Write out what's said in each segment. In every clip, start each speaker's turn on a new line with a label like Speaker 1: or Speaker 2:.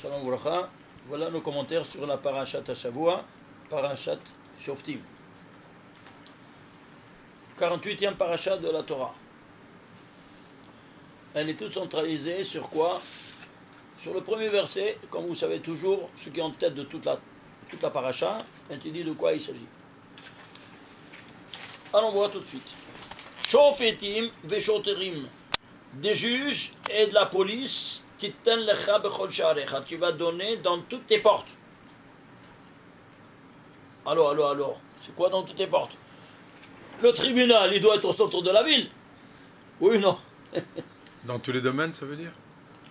Speaker 1: Shalom Bracha. Voilà nos commentaires sur la Parashat Hashavua, Parashat Shoftim. 48e Parashat de la Torah. Elle est toute centralisée sur quoi? Sur le premier verset, comme vous savez toujours, ce qui est en tête de toute la Parasha, elle te dit de quoi il s'agit. Allons voir tout de suite. Shofetim veshoterim, des juges et de la police, titten lecha bechol sha'arecha, tu vas donner dans toutes tes portes. Alors, c'est quoi dans toutes tes portes? Le tribunal, il doit être au centre de la ville. Oui ou non?
Speaker 2: Dans tous les domaines, ça veut dire?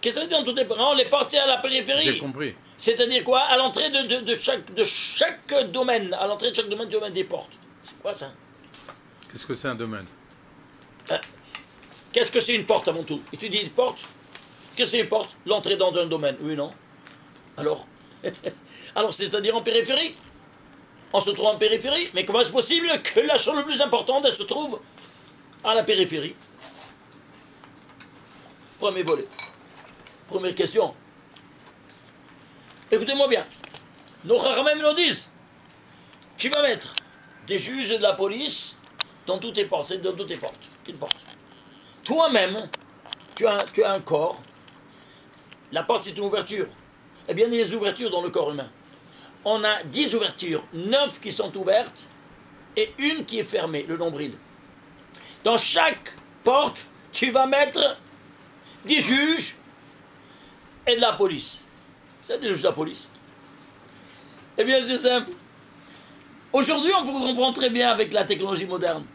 Speaker 1: Qu'est-ce que ça veut dire dans toutes les portes? Non, les portes, c'est à la périphérie.
Speaker 2: J'ai compris.
Speaker 1: C'est-à-dire quoi? À l'entrée de chaque domaine, à l'entrée de chaque domaine, tu vas mettre des portes. C'est quoi ça?
Speaker 2: Qu'est-ce que c'est un domaine?
Speaker 1: Qu'est-ce que c'est une porte avant tout? Et tu dis une porte? Qu'est-ce que c'est une porte? L'entrée dans un domaine. Oui, non? Alors? Alors, c'est-à-dire en périphérie? On se trouve en périphérie? Mais comment est-ce possible que la chose la plus importante, elle se trouve à la périphérie? Premier volet. Première question. Écoutez-moi bien. Nos Chachamim nous disent, tu vas mettre des juges et de la police dans toutes tes portes. C'est dans toutes tes portes. Quelle porte? Toi-même, tu as un corps. La porte, c'est une ouverture. Eh bien, il y a des ouvertures dans le corps humain. On a 10 ouvertures, 9 qui sont ouvertes et une qui est fermée, le nombril. Dans chaque porte, tu vas mettre des juges et de la police. C'est des juges de la police. Eh bien, c'est simple. Aujourd'hui, on peut comprendre très bien avec la technologie moderne.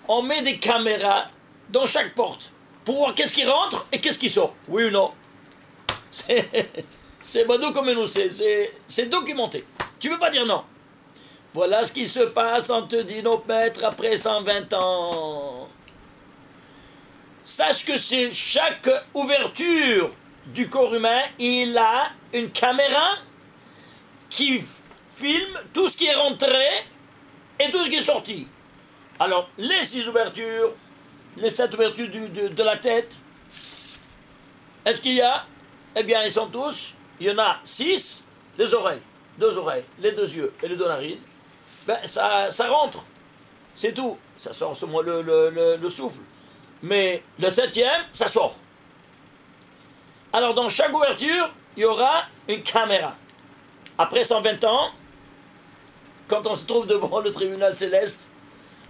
Speaker 1: On met des caméras dans chaque porte pour voir qu'est-ce qui rentre et qu'est-ce qui sort. Oui ou non? C'est badou comme nous, c'est documenté. Tu ne peux pas dire non. Voilà ce qui se passe, on te dit nos maîtres après 120 ans. Sache que c'est chaque ouverture du corps humain, il a une caméra qui filme tout ce qui est rentré et tout ce qui est sorti. Alors, les 6 ouvertures, les 7 ouvertures de la tête, est-ce qu'il y a? Eh bien, ils sont tous, il y en a 6, les oreilles, 2 oreilles, les 2 yeux et les 2 narines. Ben, ça rentre, c'est tout. Ça sort seulement le souffle. Mais le 7e, ça sort. Alors, dans chaque ouverture, il y aura une caméra. Après 120 ans, quand on se trouve devant le tribunal céleste,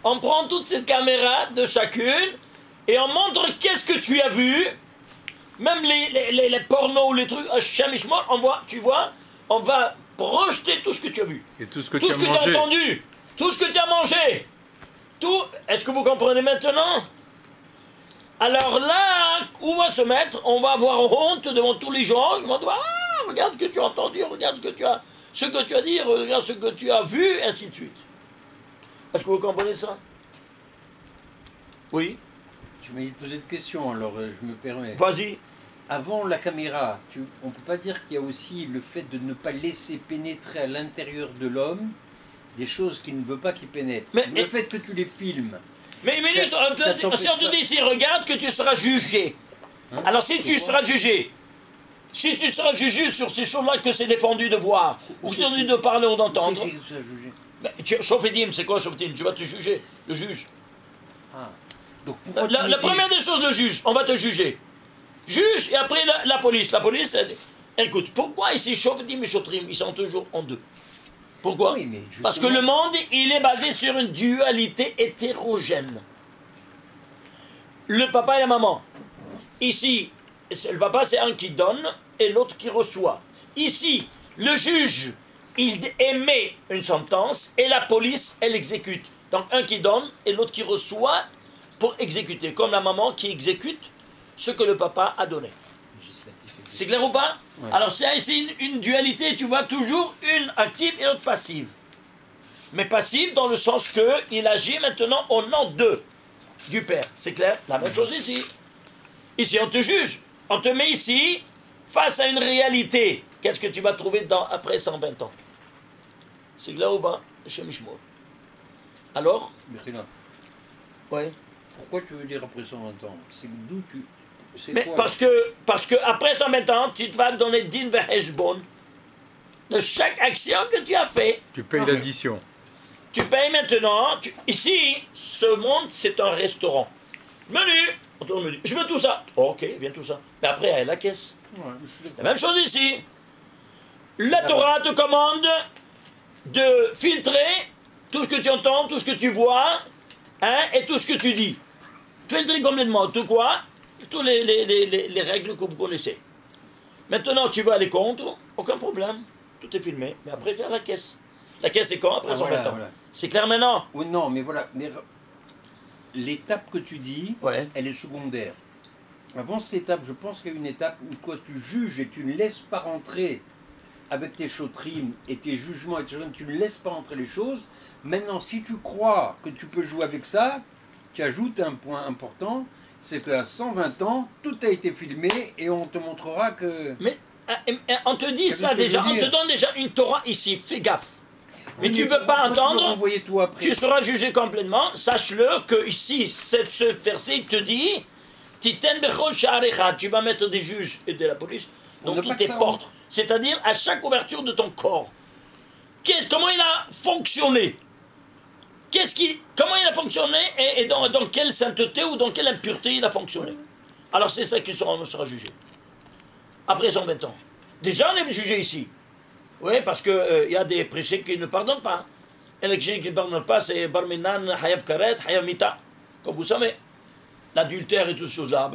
Speaker 1: on prend toutes ces caméras de chacune et on montre qu'est-ce que tu as vu. Même les pornos ou les trucs, on va projeter tout ce que tu as vu.
Speaker 2: Et tout ce que
Speaker 1: tu as entendu, tout ce que tu as mangé. Tout. Est-ce que vous comprenez maintenant? Alors là, où va se mettre? On va avoir honte devant tous les gens. Ils vont dire, ah, regarde ce que tu as entendu, regarde ce que tu as dit, regarde ce que tu as vu, et ainsi de suite. Est-ce que vous comprenez ça? Oui.
Speaker 3: Tu m'as dit de poser de questions, alors je me permets.
Speaker 1: Vas-y.
Speaker 3: Avant la caméra, on ne peut pas dire qu'il y a aussi le fait de ne pas laisser pénétrer à l'intérieur de l'homme des choses qu'il ne veut pas qu'il pénètre. Le fait que tu les filmes.
Speaker 1: Mais une minute, si on te dit ici, regarde que tu seras jugé. Hein? Alors si tu seras jugé, sur ces choses-là que c'est défendu de voir, ou c'est défendu de parler ou d'entendre. Shofetim, c'est quoi Shofetim? Tu vas te juger, le juge. Ah. Donc, la première des choses, le juge, on va te juger. Juge, et après la police. La police, écoute, pourquoi ici Shofetim et Shotrim, ils sont toujours en deux? Pourquoi? Oui, parce que le monde, il est basé sur une dualité hétérogène. Le papa et la maman. Ici, le papa, c'est un qui donne et l'autre qui reçoit. Ici, le juge, il émet une sentence et la police, elle exécute. Donc, un qui donne et l'autre qui reçoit pour exécuter. Comme la maman qui exécute ce que le papa a donné. C'est clair ou pas? Ouais. Alors, c'est ici une dualité, tu vois toujours une active et l'autre passive. Mais passive dans le sens qu'il agit maintenant au nom du père. C'est clair? La même chose ici. Ici, on te juge. On te met ici, face à une réalité. Qu'est-ce que tu vas trouver après 120 ans? C'est clair ou pas? Alors?
Speaker 3: Mechila.
Speaker 1: Ouais.
Speaker 3: Pourquoi tu veux dire après 120 ans? C'est d'où
Speaker 1: Mais
Speaker 3: quoi,
Speaker 1: parce que après 120 ans, tu te vas donner din veheshbon de chaque action que tu as fait.
Speaker 2: Tu payes l'addition.
Speaker 1: Tu payes maintenant. Ici, ce monde, c'est un restaurant. Menu. On tourne le menu. Je veux tout ça. Ok, viens tout ça. Mais après, il y a la caisse.
Speaker 3: Ouais,
Speaker 1: La même chose ici. La Torah te commande de filtrer tout ce que tu entends, tout ce que tu vois, hein, et tout ce que tu dis. Filtrer complètement tout quoi, toutes les règles que vous connaissez. Maintenant, tu vas aller contre, aucun problème. Tout est filmé. Mais après, faire la caisse. La caisse, c'est quand? Après 120 ans. Voilà. C'est clair maintenant?
Speaker 3: Oui, non, mais voilà. Mais l'étape que tu dis,
Speaker 1: ouais,
Speaker 3: elle est secondaire. Avant cette étape, je pense qu'il y a une étape où toi tu juges et tu ne laisses pas rentrer avec tes chautrines et tes jugements et tes choses, tu ne laisses pas rentrer les choses. Maintenant, si tu crois que tu peux jouer avec ça, tu ajoutes un point important, c'est qu'à 120 ans, tout a été filmé et on te montrera que...
Speaker 1: Mais on te dit ça déjà, on te donne déjà une Torah ici, fais gaffe. Mais tu ne veux pas entendre, tu seras jugé complètement. Sache-le que ici, ce verset te dit, tu vas mettre des juges et de la police dans toutes tes portes. C'est-à-dire à chaque ouverture de ton corps. Comment il a fonctionné? Comment il a fonctionné et dans quelle sainteté ou dans quelle impureté il a fonctionné? Alors c'est ça qui sera jugé. Après 120 ans. Déjà on est jugé ici. Oui, parce qu'il y a des péchés qui ne pardonnent pas. Et les péchés qui ne pardonnent pas, c'est Barminan, Hayav Karet, Hayav Mita. Comme vous savez, l'adultère et toutes ces choses-là,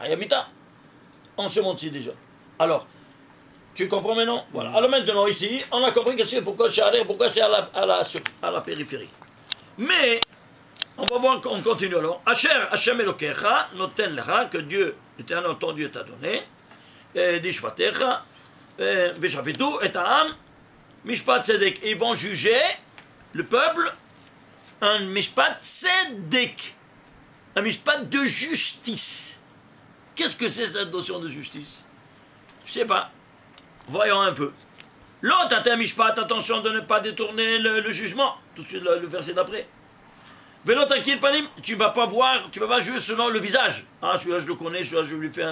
Speaker 1: Hayav Mita. On se montre ici déjà. Alors, tu comprends maintenant? Voilà. Alors maintenant, ici, on a compris que c'est pourquoi c'est à la périphérie. Mais, on va voir, on continue alors. Asher, Hashem Elokecha, noten lecha, que Dieu, l'éternel ton Dieu t'a donné, Dishvatecha, Veshavetu, et Aham, Mishpat Tzedek. Ils vont juger le peuple un Mishpat Tzedek, un Mishpat de justice. Qu'est-ce que c'est cette notion de justice? Je sais pas. Voyons un peu. L'autre, un mishpat, attention de ne pas détourner le jugement. Tout de suite, le verset d'après. Vélo, t'inquiète, panim, tu vas pas voir, tu vas pas juger selon le visage. Ah, celui-là, je le connais, celui-là, je lui fais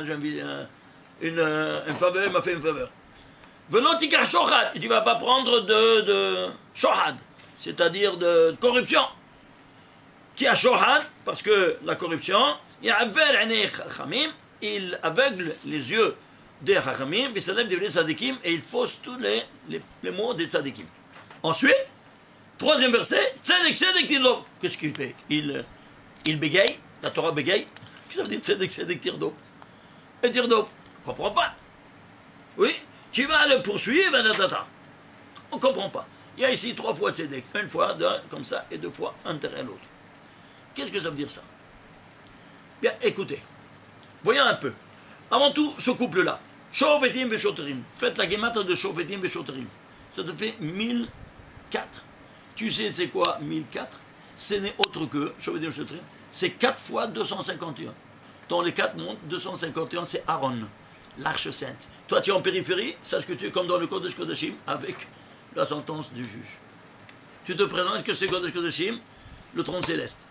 Speaker 1: une faveur, il m'a fait une faveur. Vélo, tikar shohad, tu vas pas prendre de shohad, c'est-à-dire de corruption. Qui a shohad, parce que la corruption, il aveugle les yeux des Hachamim, et il fausse tous les mots des Tzadikim. Ensuite, troisième verset, Tzedek, Tzedek, Tirdo. Qu'est-ce qu'il fait? Il bégaye, la Torah bégaye. Qu'est-ce que ça veut dire Tzedek, Tzedek, Tirdo? Et Tirdo, on ne comprend pas. Oui, tu vas le poursuivre, on ne comprend pas. Il y a ici 3 fois Tzedek, une fois, comme ça, et 2 fois, un derrière l'autre. Qu'est-ce que ça veut dire ça? Bien, écoutez, voyons un peu. Avant tout, ce couple-là, Shovetim Veshoterim. Faites la guématre de Shovetim Veshoterim. Ça te fait 1004. Tu sais c'est quoi 1004? Ce n'est autre que, Shovetim Veshoterim, c'est 4 fois 251. Dans les 4 mondes, 251 c'est Aaron, l'arche sainte. Toi tu es en périphérie, sache que tu es comme dans le Kodesh Kodeshim avec la sentence du juge. Tu te présentes que c'est Kodesh Kodeshim, le trône céleste.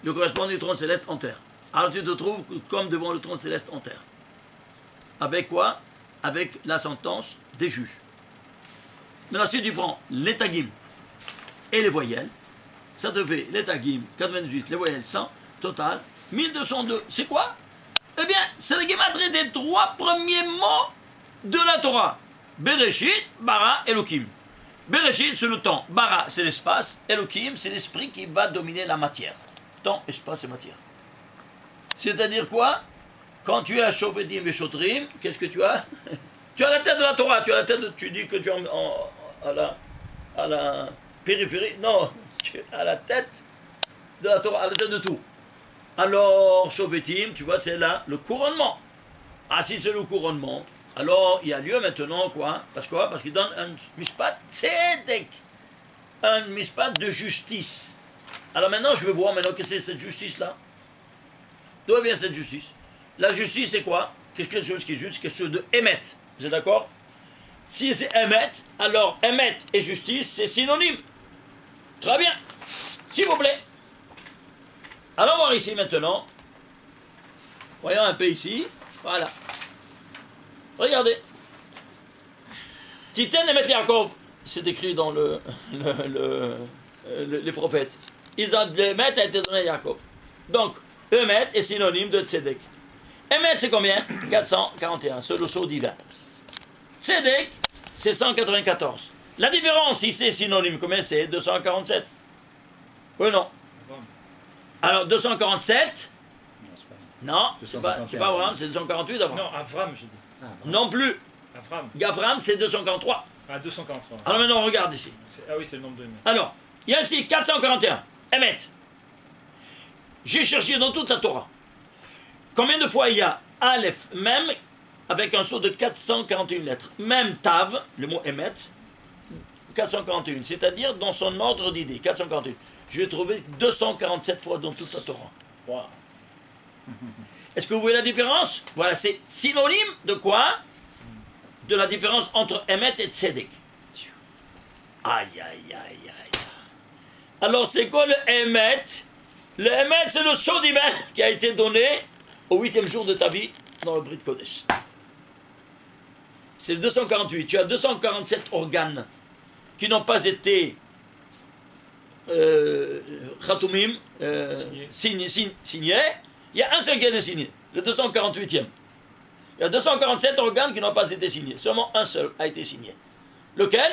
Speaker 1: Le correspondant du trône céleste en terre. Alors tu te trouves comme devant le trône céleste en terre. Avec quoi? Avec la sentence des juges. Maintenant, si tu prends les tagim et les voyelles, ça te fait les tagim 98, les voyelles 100, total 1202. C'est quoi? Eh bien, c'est la guématrie des 3 premiers mots de la Torah. Bereshit, Bara, Elohim. Bereshit, c'est le temps. Bara, c'est l'espace. Elohim, c'est l'esprit qui va dominer la matière. Temps, espace et matière. C'est-à-dire quoi? Quand tu es à Shovetim et Shotrim, qu'est-ce que tu as? Tu as la tête de la Torah, tu as la tête tu dis que tu es à la périphérie. Non, tu es à la tête de la Torah, à la tête de tout. Alors, Shovetim, tu vois, c'est là le couronnement. Ah, si c'est le couronnement, alors il y a lieu maintenant, quoi? Parce qu'il donne un mishpat tzedek, un mishpat de justice. Alors maintenant, je vais voir maintenant que c'est cette justice-là. D'où vient cette justice? La justice, c'est quoi? Quelque chose qui est juste, quelque chose de émet. Vous êtes d'accord? Si c'est émet, alors émet et justice, c'est synonyme. Très bien. S'il vous plaît. Allons voir ici maintenant. Voyons un peu ici. Voilà. Regardez. Titen et Yaakov, c'est écrit dans les prophètes. Emet a été donné à Yaakov. Donc, Emet est synonyme de Tzedek. Emet, c'est combien? 441, c'est le sceau divin. Tzedek, c'est 194. La différence, si c'est synonyme, combien c'est? 247. Oui, non. Alors, 247, non, c'est pas Avram, c'est 248 d'avant.
Speaker 4: Non, Avram, j'ai dit.
Speaker 1: Non plus.
Speaker 4: Avram.
Speaker 1: Gavram, c'est 243.
Speaker 4: Ah, 243.
Speaker 1: Alors maintenant, on regarde ici.
Speaker 4: Ah oui, c'est le nombre de Emet.
Speaker 1: Alors, il y a ici 441. Emet. J'ai cherché dans toute la Torah. Combien de fois il y a Aleph, même, avec un saut de 441 lettres. Même Tav, le mot Emet, 441. C'est-à-dire dans son ordre d'idée, 441. Je vais trouver 247 fois dans toute la Torah.
Speaker 3: Wow.
Speaker 1: Est-ce que vous voyez la différence? Voilà, c'est synonyme de quoi? De la différence entre Emet et Tzedek. Aïe, aïe, aïe, aïe. Alors, c'est quoi le Emet? Le Emet, c'est le sceau divin qui a été donné au 8e jour de ta vie dans le Brit Kodesh. C'est 248. Tu as 247 organes qui n'ont pas été Khatoumim, signés. Il y a un seul qui a été signé, le 248e. Il y a 247 organes qui n'ont pas été signés. Seulement un seul a été signé. Lequel?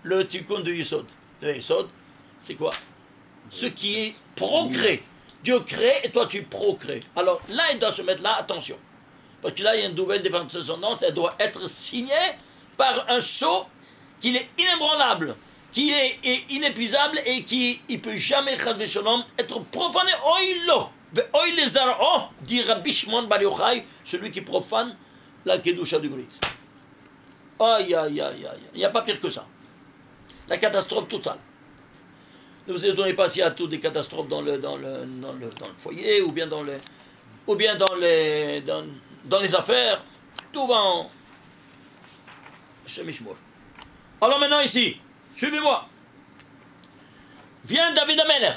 Speaker 1: Le Tikkun de Yesod. Le Yesod, c'est quoi? Ce qui est procrée. Dieu crée et toi tu procrées. Alors là, il doit se mettre là, attention. Parce que là, il y a une nouvelle descendance, elle doit être signée par un sceau qui est inébranlable, qui est inépuisable et qui ne peut jamais, chas v'shalom, être profané. Oïlo! Ve'oï les zar'o, dit Rabbi Shimon Bar Yochai, celui qui profane la Kedusha du Brit. Aïe, aïe, aïe, aïe. Il n'y a pas pire que ça. La catastrophe totale. Ne vous étonnez pas s'il y a toutes des catastrophes dans le foyer, ou bien dans les affaires. Tout va en Shemishmor. Alors maintenant ici, suivez-moi. Vient David Ameler.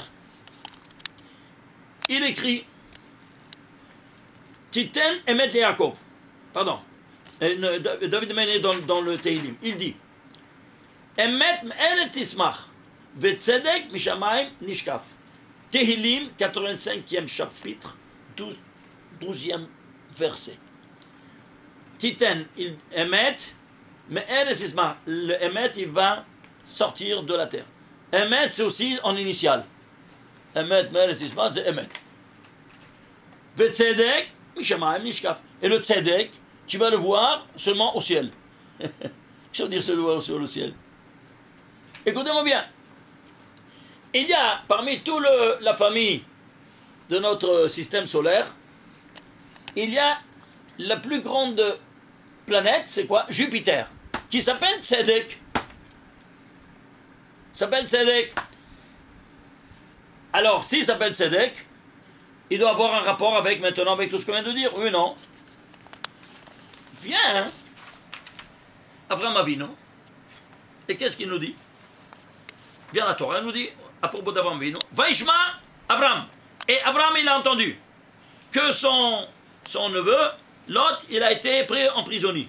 Speaker 1: Il écrit Titen Emet Yaakov. Pardon. David Ameler dans le Teilim. Il dit Emet Me'eret Tismach. Vetzedek Mishamayim Nishkaf. Tehillim, 85e chapitre, 12e verset. Titen, il émet, mais le émet, il va sortir de la terre. Émet, c'est aussi en initial. Émet, c'est émet. Vetzedek Mishamayim Nishkaf. Et le tzedek, tu vas le voir seulement au ciel. Qu'est-ce que ça veut dire se le voir sur le ciel? Écoutez-moi bien. Il y a parmi toute la famille de notre système solaire, il y a la plus grande planète, c'est quoi? Jupiter, qui s'appelle Tzedek. S'appelle Tzedek. Alors, s'il s'appelle Tzedek, il doit avoir un rapport avec maintenant, avec tout ce qu'on vient de dire, oui ou non? Viens, hein? Avraham Avinu. Et qu'est-ce qu'il nous dit? Viens la Torah, elle nous dit, à propos d'Avraham Avinu, Vaishma Avram. Et Avram, il a entendu que son neveu, Lot, il a été pris en prisonnier.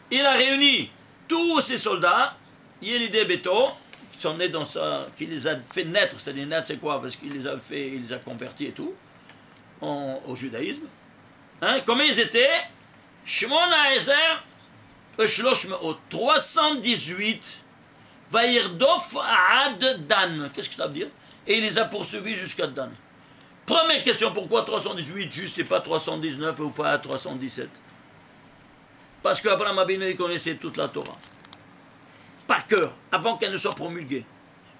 Speaker 1: Il a réuni tous ses soldats, Yélidé Beto, qui sont nés dans ça, qui les a fait naître, c'est-à-dire naître, c'est quoi? Parce qu'il les a fait, il les a convertis et tout, au judaïsme. Hein? Combien ils étaient? Shmona Ezer, Shlosh Me'ot, 318. Vaïrdof Ad Dan. Qu'est-ce que ça veut dire? Et il les a poursuivis jusqu'à Dan. Première question, pourquoi 318 juste et pas 319 ou pas 317? Parce qu'Abraham Avinu il connaissait toute la Torah. Par cœur, avant qu'elle ne soit promulguée.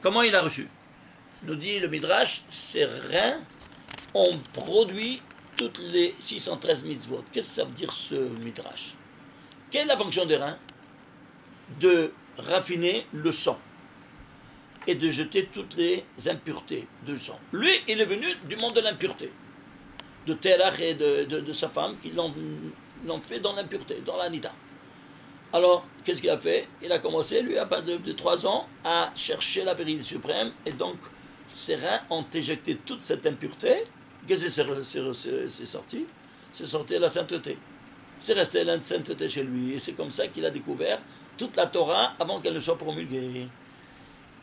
Speaker 1: Comment il a reçu? Nous dit le Midrash, ces reins ont produit toutes les 613 mitzvot. Qu'est-ce que ça veut dire ce Midrash? Quelle est la fonction des reins? De raffiner le sang et de jeter toutes les impuretés du sang. Lui, il est venu du monde de l'impureté, de Terach et de sa femme qui l'ont fait dans l'impureté, dans l'anida. Alors, qu'est-ce qu'il a fait? Il a commencé, lui, à partir de 3 ans, à chercher la vérité suprême, et donc ses reins ont éjecté toute cette impureté Qu'est-ce que c'est sorti? C'est sorti la sainteté. C'est resté la sainteté chez lui. Et c'est comme ça qu'il a découvert toute la Torah avant qu'elle ne soit promulguée.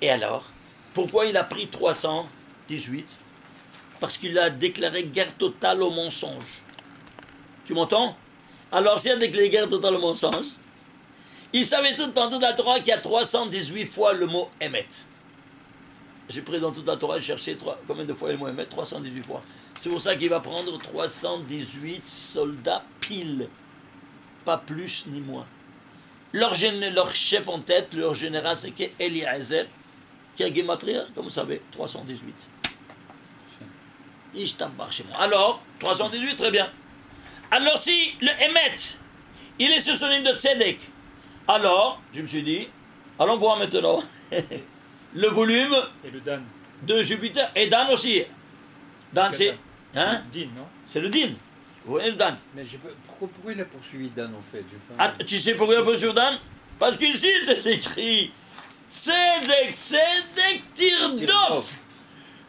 Speaker 1: Et alors, pourquoi il a pris 318? Parce qu'il a déclaré guerre totale au mensonge. Tu m'entends? Alors, s'il a déclaré guerre totale au mensonge, il savait tout dans toute la Torah qu'il y a 318 fois le mot Emet. J'ai pris dans toute la Torah, j'ai cherché combien de fois le mot Emet? 318 fois. C'est pour ça qu'il va prendre 318 soldats pile. Pas plus ni moins. Leur chef en tête, leur général, c'est Eliezer, qui a Gematria, comme vous savez, 318. Alors, 318, très bien. Alors, si le Emet, il est ce synonyme de Tzedek, alors, je me suis dit, allons voir maintenant le volume
Speaker 4: Et le Dan.
Speaker 1: de Jupiter, et Dan aussi. Dan, c'est... Hein?
Speaker 4: Din, non?
Speaker 1: C'est le Din. Vous voyez le Dan.
Speaker 3: Mais pourquoi il a poursuivi Dan en fait?
Speaker 1: Tu sais pourquoi il a poursuivi Dan? Parce qu'ici, c'est écrit Tzedek Tirdof.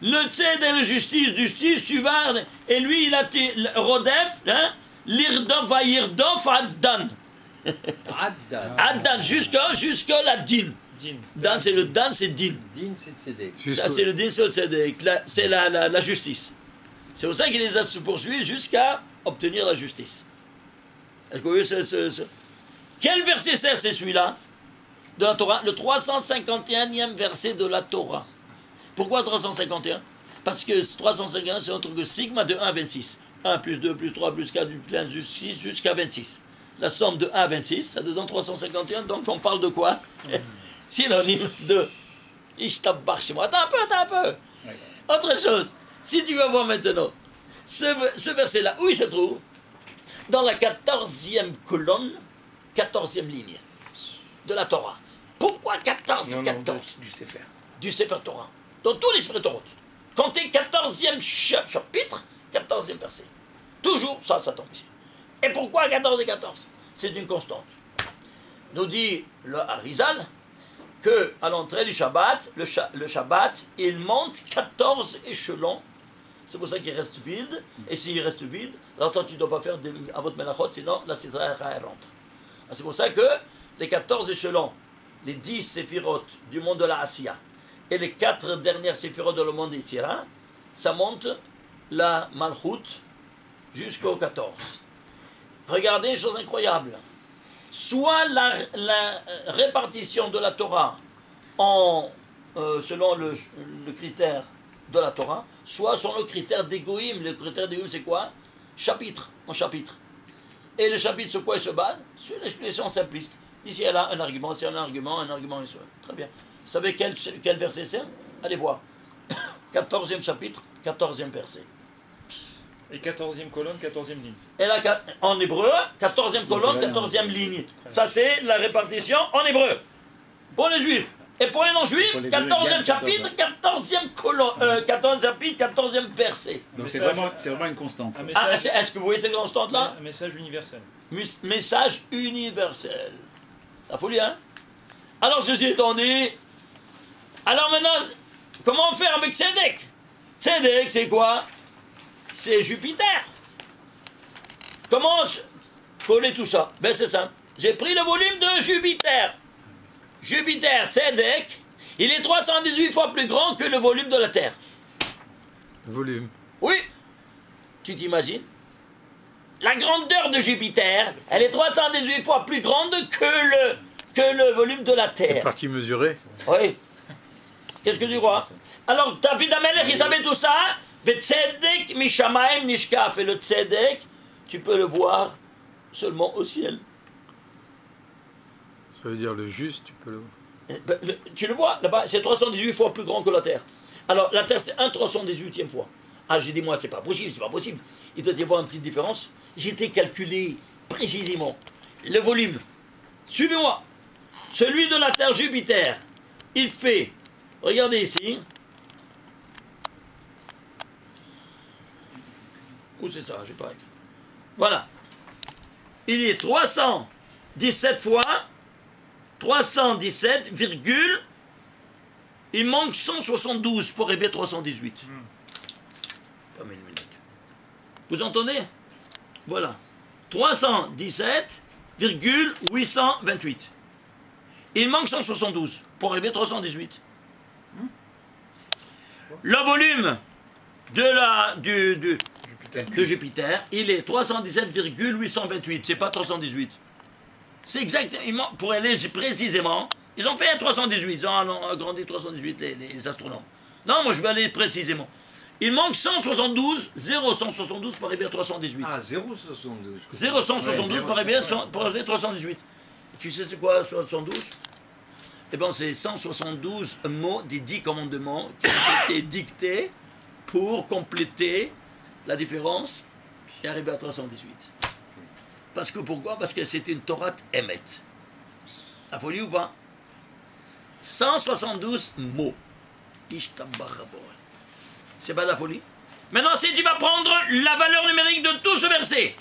Speaker 1: Le Tzedek, la justice, Suvar, et lui, il a Rodef, hein? L'Irdof va Irdof Addan. Addan, jusqu'à la Din.
Speaker 4: Din.
Speaker 1: Dan, c'est le Dan, c'est Din.
Speaker 3: Din, c'est Tzedek.
Speaker 1: Ça, c'est le Din, c'est le Tzedek. C'est la justice. C'est pour ça qu'il les a poursuivis jusqu'à obtenir la justice. Est-ce que vous voyez Quel verset c'est celui-là de la Torah? Le 351e verset de la Torah. Pourquoi 351? Parce que 351, c'est entre que sigma de 1 à 26. 1 plus 2 plus 3 plus 4 plus 6 jusqu'à 26. La somme de 1 à 26, ça donne 351, donc on parle de quoi? Synonyme de Ishtabbar chez moi. Attends un peu. Autre chose, si tu vas voir maintenant, ce verset-là, où il se trouve? Dans la 14e colonne, 14e ligne de la Torah. Pourquoi 14 et 14?
Speaker 2: Du Sefer.
Speaker 1: Du Sefer Torah. Dans tous les Sefer Torah. Comptez 14e chapitre, 14e verset. Toujours, ça tombe ici. Et pourquoi 14 et 14? C'est une constante. Nous dit le Harizal que à l'entrée du Shabbat, le Shabbat, il monte 14 échelons. C'est pour ça qu'il reste vide. Et s'il reste vide, alors toi tu ne dois pas faire à votre melachot, sinon la Sitra rentre. C'est pour ça que les 14 échelons, les 10 séphirotes du monde de la Asiya et les 4 dernières séphirotes de le monde d'Isira, ça monte la Malchut jusqu'au 14. Regardez une chose incroyable. Soit la répartition de la Torah selon le critère de la Torah, soit selon le critère d'égoïme. Le critère d'égoïme, c'est quoi? Chapitre en chapitre. Et le chapitre, sur quoi il se base? Sur une explication simpliste. Ici, elle a un argument, c'est un argument, et ça. Très bien. Vous savez quel verset c'est? Allez voir. 14e chapitre, 14e verset.
Speaker 4: Et 14e colonne, 14e ligne.
Speaker 1: Et là, en hébreu, 14e colonne, 14e ligne. Ça, c'est la répartition en hébreu. Pour les juifs. Et pour les non-juifs, 14e chapitre, 14e colonne, 14e chapitre, 14e verset.
Speaker 5: Donc c'est vraiment une constante.
Speaker 1: Est-ce que vous voyez cette constante-là?
Speaker 4: Un message universel.
Speaker 1: Message universel. La folie, hein? Alors, ceci étant dit, alors maintenant, comment faire avec Tzedek? Tzedek, c'est quoi? C'est Jupiter. Comment coller tout ça? Ben c'est simple. J'ai pris le volume de Jupiter. Jupiter, Tzedek, il est 318 fois plus grand que le volume de la Terre.
Speaker 2: Volume.
Speaker 1: Oui. Tu t'imagines? La grandeur de Jupiter, elle est 318 fois plus grande que le volume de la Terre.
Speaker 2: Partie mesurée.
Speaker 1: Oui. Qu'est-ce que tu crois? Alors, David Amelech, il savait tout ça. Le tzedek mishamaim nishkaf. Et le tzedek, tu peux le voir seulement au ciel.
Speaker 2: Ça veut dire le juste, tu peux le voir.
Speaker 1: Tu le vois là-bas, c'est 318 fois plus grand que la Terre. Alors, la Terre, c'est 1/318e fois. Ah, j'ai dit, moi, c'est pas possible, c'est pas possible. Il doit y avoir une petite différence. J'ai été calculé précisément. Le volume. Suivez-moi. Celui de la Terre Jupiter, il fait, regardez ici. Où c'est ça? J'ai pas écrit. Voilà. Il est 317 fois 317, il manque 172 pour arriver à 318. Pas 1000 minutes. Vous entendez? Voilà. 317,828. Il manque 172 pour arriver à 318. Le volume de Jupiter, il est 317,828. C'est pas 318. C'est exactement, pour aller précisément, ils ont fait un 318, ils ont agrandi 318 les astronomes. Non, moi je vais aller précisément. Il manque 0,172 pour arriver à 318.
Speaker 3: Ah, 0,72.
Speaker 1: 0,172 pour arriver à 318. Tu sais c'est quoi 72? Eh bien c'est 172 mots des 10 commandements qui ont été dictés pour compléter la différence et arriver à 318. Parce que pourquoi? Parce que c'est une Torah Emet. La folie ou pas? 172 mots. C'est pas de la folie. Maintenant, si tu vas prendre la valeur numérique de tout ce verset,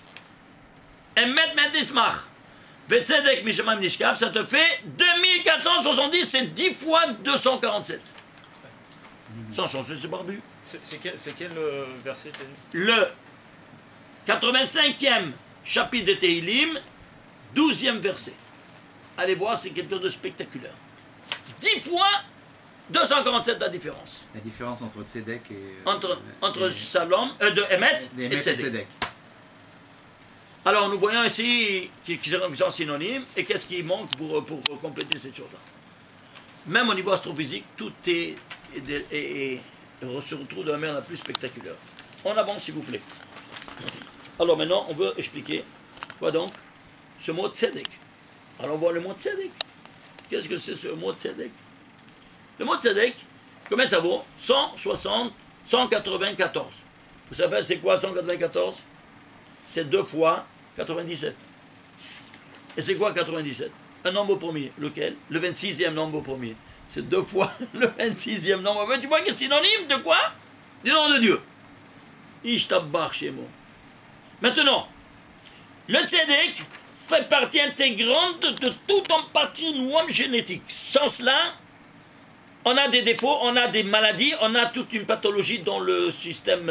Speaker 1: Emet Metismach, Vetzedek Mishamam Nishkav, ça te fait 2470, c'est 10 fois 247. Sans chance, c'est barbu.
Speaker 4: C'est quel verset t'as dit?
Speaker 1: Le 85e chapitre de Tehilim, 12e verset. Allez voir, c'est quelque chose de spectaculaire. 10 fois 247 la différence.
Speaker 5: La différence entre Tzedek et...
Speaker 1: Entre Shalom, de Emet et Tzedek. Alors nous voyons ici qui sont synonymes, et qu'est-ce qui manque pour compléter cette chose-là. Même au niveau astrophysique, tout se retrouve de la manière la plus spectaculaire. On avance s'il vous plaît. Alors maintenant, on veut expliquer quoi donc? Ce mot Tzedek. Alors on voit le mot Tzedek. Qu'est-ce que c'est ce mot Tzedek? Le mot Tzedek, combien ça vaut? 194. Vous savez c'est quoi 194? C'est 2 fois 97. Et c'est quoi 97? Un nombre premier. Lequel? Le 26e nombre premier. C'est 2 fois le 26e nombre. Mais tu vois que c'est synonyme de quoi? Du nom de Dieu. Ishtabbar Shemo. Maintenant, le Tzedek fait partie intégrante de tout en patrimoine génétique. Sans cela, on a des défauts, on a des maladies, on a toute une pathologie dans le système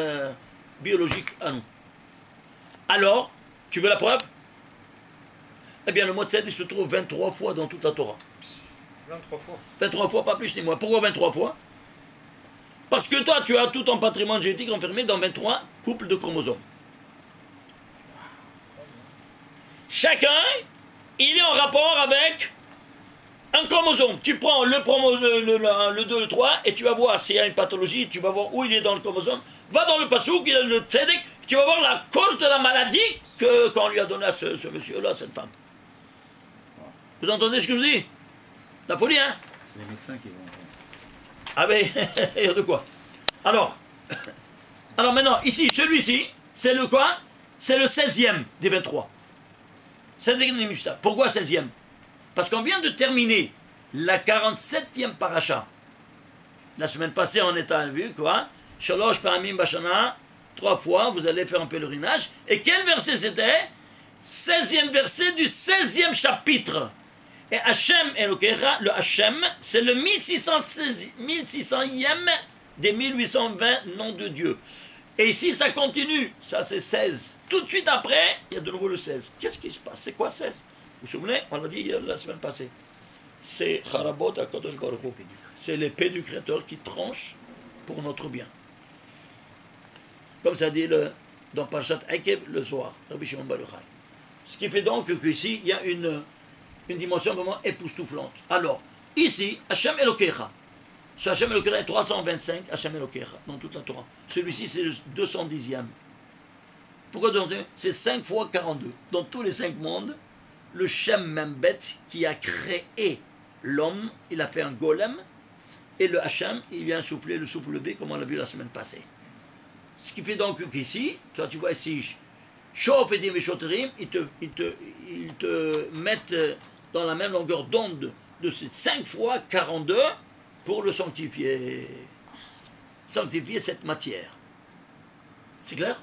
Speaker 1: biologique à nous. Alors, tu veux la preuve? Eh bien, le mot Tzedek se trouve 23 fois dans toute la Torah.
Speaker 4: 23 fois.
Speaker 1: 23 fois, pas plus ni moins. Pourquoi 23 fois? Parce que toi, tu as tout ton patrimoine génétique enfermé dans 23 couples de chromosomes. Chacun, il est en rapport avec un chromosome. Tu prends le 2, le 3, et tu vas voir s'il y a une pathologie, tu vas voir où il est dans le chromosome. Va dans le pasouk, il y a le Tzedek, tu vas voir la cause de la maladie qu'on lui a donné à ce monsieur-là, cette femme. Vous entendez ce que je dis? La folie, hein?
Speaker 5: C'est les médecins qui vont entendre ça.
Speaker 1: Ah ben, il y a de quoi. Alors maintenant, ici, celui-ci, c'est le quoi? C'est le 16e des 23. Pourquoi 16e? Parce qu'on vient de terminer la 47e paracha. La semaine passée, on était vu quoi? Shalosh Paramim Bashana, 3 fois, vous allez faire un pèlerinage. Et quel verset c'était? 16e verset du 16e chapitre. Et Hachem Elokecha, le Hachem, c'est le 1600e des 1820 noms de Dieu. Et ici, ça continue. Ça, c'est 16. Tout de suite après, il y a de nouveau le 16. Qu'est-ce qui se passe? C'est quoi 16? Vous vous souvenez? On l'a dit la semaine passée. C'est Harabot HaKadosh Baruch Hu. C'est l'épée du Créateur qui tranche pour notre bien. Comme ça dit dans Parashat Ekev, le Zohar, Rabbi Shimon Bar Yochai. Ce qui fait donc qu'ici, il y a une dimension vraiment époustouflante. Alors, ici, Hachem Elokecha. Ce Hachem Elokecha est 325 Hachem Elokecha dans toute la Torah. Celui-ci, c'est le 210e. Pourquoi c'est 5 fois 42. Dans tous les 5 mondes, le Shem Membet qui a créé l'homme, il a fait un golem, et le Hachem, il vient souffler le souffle levé, comme on l'a vu la semaine passée. Ce qui fait donc qu'ici, toi tu vois ici, Shof et Dimeshoterim, ils te mettent dans la même longueur d'onde de ces 5 fois 42 pour le sanctifier. Sanctifier cette matière. C'est clair?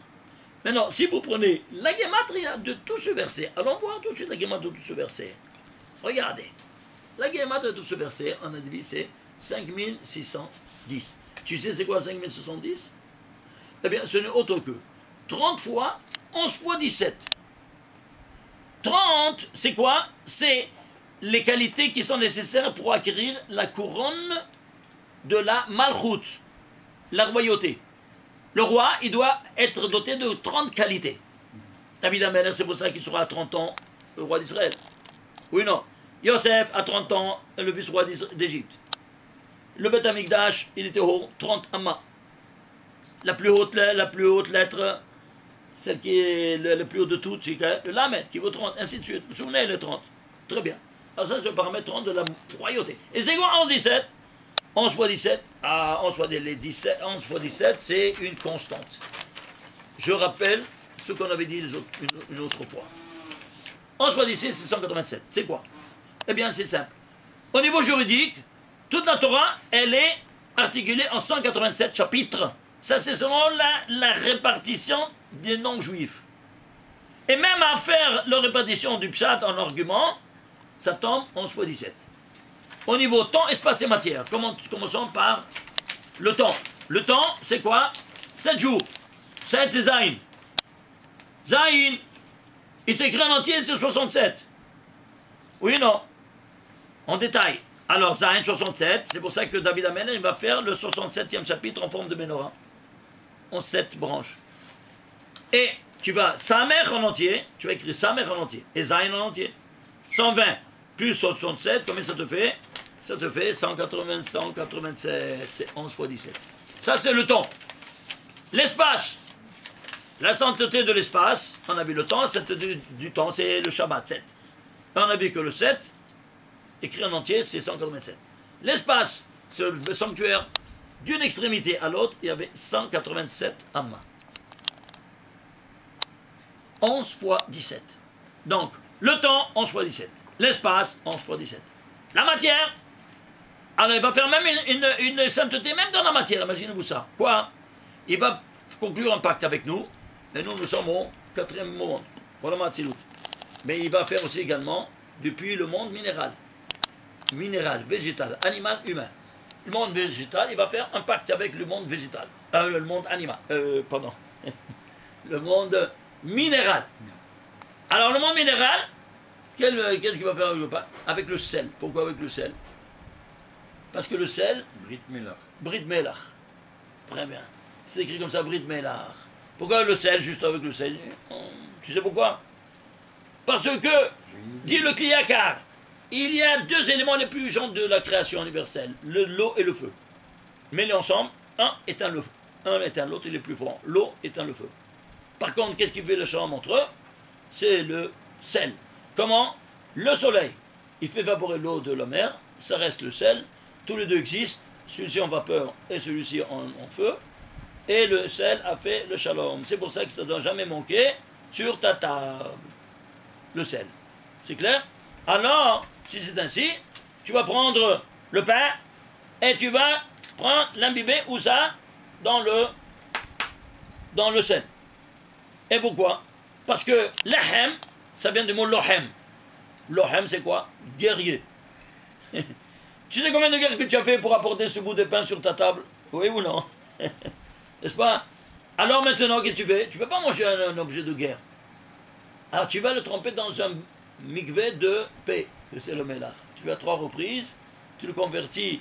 Speaker 1: Maintenant, si vous prenez la gematria de tout ce verset, allons voir tout de suite la gematria de tout ce verset. Regardez. La gematria de tout ce verset, on a dit, c'est 5610. Tu sais c'est quoi 5610? Eh bien, ce n'est autre que 30 fois 11 fois 17. 30, c'est quoi? C'est les qualités qui sont nécessaires pour acquérir la couronne de la malchoute, la royauté. Le roi, il doit être doté de 30 qualités. David Ameller, c'est pour ça qu'il sera à 30 ans le roi d'Israël. Oui, non. Yosef, à 30 ans, le vice-roi d'Égypte. Le Beth Amikdash, il était haut, 30 amas. La plus haute lettre, celle qui est le plus haut de toutes, c'est le Lamed, qui vaut 30, ainsi de suite. Vous vous souvenez, le 30. Très bien. Alors ça, c'est le paramètre 30 de la royauté. Et c'est quoi 11, 17? 11 fois 17, 11 fois 17, c'est une constante. Je rappelle ce qu'on avait dit une autre fois. 11 fois 17, c'est 187. C'est quoi? Eh bien, c'est simple. Au niveau juridique, toute la Torah, elle est articulée en 187 chapitres. Ça, c'est selon la répartition des non-juifs. Et même à faire la répartition du pshat en argument, ça tombe 11 fois 17. Au niveau temps, espace et matière, commençons par le temps. Le temps, c'est quoi? 7 jours. 7, c'est Zayin. Zayin, il s'écrit en entier, c'est 67. Oui ou non? En détail. Alors, Zayin 67, c'est pour ça que David Ameller, il va faire le 67e chapitre en forme de menorah. En 7 branches. Et tu vas Samer en entier, tu vas écrire Samer en entier, et Zayin en entier. 120 plus 67, combien ça te fait? Ça te fait 180, 187, c'est 11 fois 17. Ça, c'est le temps. L'espace. La sainteté de l'espace, on a vu le temps, la sainteté du temps, c'est le Shabbat, 7. On a vu que le 7, écrit en entier, c'est 187. L'espace, c'est le sanctuaire. D'une extrémité à l'autre, il y avait 187 amas. 11 fois 17. Donc, le temps, 11 fois 17. L'espace, 11 fois 17. La matière, alors il va faire même une sainteté, même dans la matière, imaginez-vous ça. Quoi? Il va conclure un pacte avec nous, et nous sommes au 4e monde. Voilà Matzilut. Mais il va faire aussi également, depuis le monde minéral. Minéral, végétal, animal, humain. Le monde végétal, il va faire un pacte avec le monde végétal. Le monde animal. Pardon. Le monde minéral. Alors le monde minéral, qu'est-ce qu'il va faire avec le pacte? Avec le sel. Pourquoi avec le sel? Parce que le sel...
Speaker 3: Brit Melach.
Speaker 1: Brit Melach. Très bien. C'est écrit comme ça, Brit Melach. Pourquoi le sel, juste avec le sel? Tu sais pourquoi? Parce que, dit le Kliyakar, il y a 2 éléments les plus puissants de la création universelle, l'eau et le feu. Mêlés ensemble, un éteint le feu. Un éteint l'autre, il est plus fort. L'eau éteint le feu. Par contre, qu'est-ce qui fait le charme entre eux? C'est le sel. Comment? Le soleil, il fait évaporer l'eau de la mer, ça reste le sel. Tous les deux existent, celui-ci en vapeur et celui-ci en feu. Et le sel a fait le shalom. C'est pour ça que ça ne doit jamais manquer sur ta table. Le sel. C'est clair? Alors, si c'est ainsi, tu vas prendre le pain et tu vas prendre l'imbiber où ça? Dans le sel. Et pourquoi? Parce que lahem, ça vient du mot lohem. Lohem, c'est quoi? Guerrier. Tu sais combien de guerres que tu as fait pour apporter ce bout de pain sur ta table? Oui ou non? N'est-ce pas? Alors maintenant, qu'est-ce que tu fais? Tu ne peux pas manger un objet de guerre. Alors tu vas le tremper dans un mikvé de paix, que c'est le melach. Tu fais à 3 reprises, tu le convertis